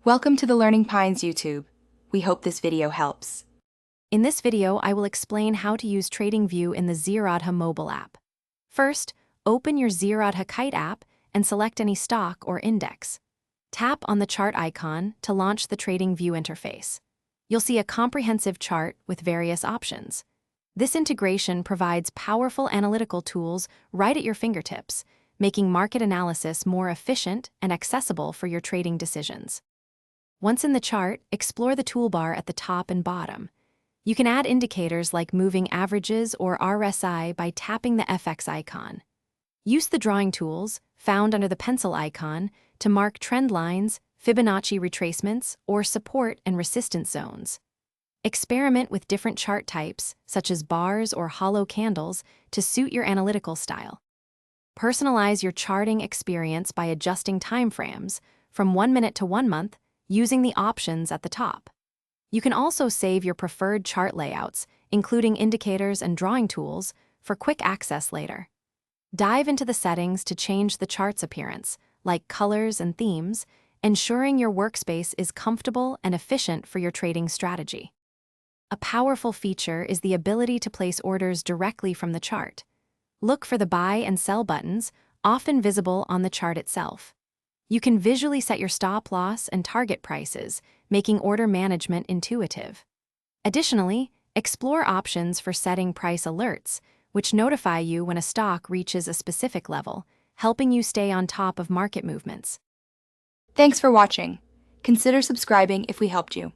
Welcome to the Learning Pines YouTube. We hope this video helps. In this video, I will explain how to use TradingView in the Zerodha mobile app. First, open your Zerodha Kite app and select any stock or index. Tap on the chart icon to launch the TradingView interface. You'll see a comprehensive chart with various options. This integration provides powerful analytical tools right at your fingertips, making market analysis more efficient and accessible for your trading decisions. Once in the chart, explore the toolbar at the top and bottom. You can add indicators like moving averages or RSI by tapping the FX icon. Use the drawing tools, found under the pencil icon, to mark trend lines, Fibonacci retracements, or support and resistance zones. Experiment with different chart types, such as bars or hollow candles, to suit your analytical style. Personalize your charting experience by adjusting timeframes from 1 minute to 1 month, using the options at the top. You can also save your preferred chart layouts, including indicators and drawing tools, for quick access later. Dive into the settings to change the chart's appearance, like colors and themes, ensuring your workspace is comfortable and efficient for your trading strategy. A powerful feature is the ability to place orders directly from the chart. Look for the buy and sell buttons, often visible on the chart itself. You can visually set your stop loss and target prices, making order management intuitive. Additionally, explore options for setting price alerts, which notify you when a stock reaches a specific level, helping you stay on top of market movements. Thanks for watching. Consider subscribing if we helped you.